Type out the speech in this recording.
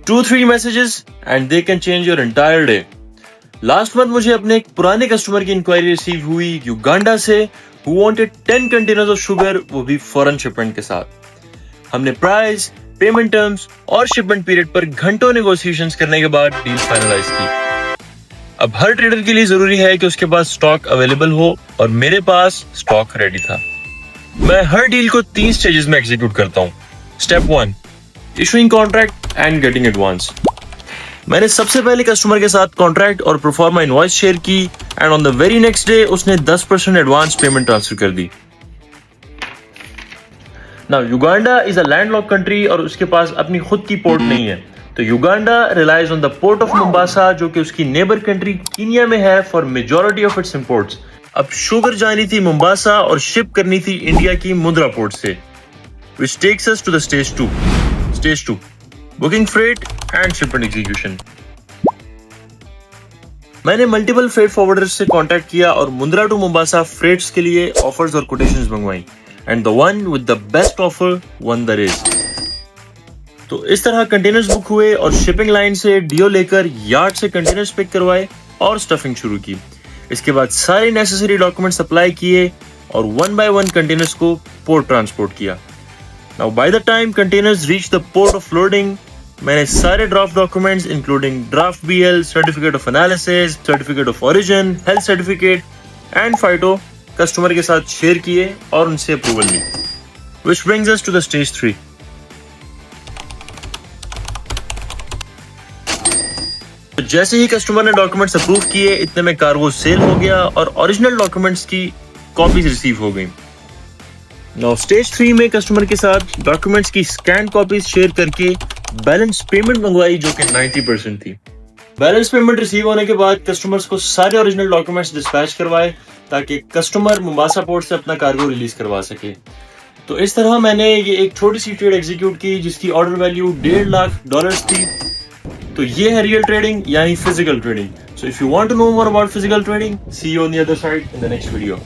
2-3 messages and they can change your entire day. Last month मुझे अपने एक पुराने कस्टमर की इंक्वायरी रिसीव हुई युगांडा से, who wanted 10 containers of sugar, वो भी फॉरेन शिपमेंट के साथ। हमने प्राइस, पेमेंट टर्म्स और शिपमेंट पीरियड पर घंटों नेगोशिएशंस करने के बाद डील फाइनलाइज की। अब हर ट्रेडर के लिए जरूरी है कि उसके पास स्टॉक अवेलेबल हो और मेरे पास स्टॉक रेडी था। मैं हर डील को 3 स्टेजेस में एग्जीक्यूट करता हूँ। Step 1, issuing contract and getting advance. मैंने सबसे पहले कस्टमर के साथ कॉन्ट्रैक्ट और प्रोफार्मा इनवॉइस शेयर की and on the very next day उसने 10% एडवांस पेमेंट ट्रांसफर कर दी। Now Uganda is a landlocked country और उसके पास अपनी खुद की पोर्ट नहीं है, तो Uganda relies on the port of Mombasa जो कि उसकी नेबर कंट्री कीनिया में है for majority of its imports. अब शुगर जानी थी मोम्बासा और शिप करनी थी इंडिया की मुंद्रा पोर्ट से, which takes us to the stage 2. Stage 2, booking freight and shipment execution. मैंने मल्टीपल फ्रेट फॉरवर्डर्स से कांटेक्ट किया और मुंद्रा टू मोम्बासा फ्रेट्स के लिए ऑफर्स और कोटेशंस मंगवाई and the one with the best offer won the race. तो इस तरह कंटेनर्स बुक हुए और शिपिंग लाइन से डीओ लेकर यार्ड से कंटेनर्स पिक करवाए और स्टफिंग शुरू की। इसके बाद सारे नेसेसरी डॉक्यूमेंट्स अप्लाई किए और 1 by 1 कंटेनर्स को पोर्ट ट्रांसपोर्ट किया। Now by the time containers reach the port of loading, मैंने सारे draft documents including draft BL, certificate of analysis, certificate of origin, health certificate and phyto customer के साथ share किए और उनसे approval ली। Which brings us to the stage 3. तो जैसे ही कस्टमर ने डॉक्यूमेंट्स अप्रूव किए इतने में कार्गो सेल हो गया और ओरिजिनल डॉक्यूमेंट्स की कॉपीज रिसीव हो गई। नाउ स्टेज 3 में कस्टमर के साथ डॉक्यूमेंट्स की स्कैन कॉपीज शेयर करके बैलेंस पेमेंट मंगवाई जो कि 90% थी। बैलेंस पेमेंट रिसीव होने के बाद कस्टमर्स को सारे ओरिजिनल डॉक्यूमेंट्स डिस्पैच करवाए ताकि कस्टमर मोम्बासा पोर्ट से अपना कार्गो रिलीज करवा सके। तो इस तरह मैंने ये एक छोटी सी ट्रेड एग्जीक्यूट की जिसकी ऑर्डर वैल्यू $1.5 लाख थी। तो ये है रियल ट्रेडिंग यानी physical trading. So if you want to know more about physical trading, see you on the other side in the next video.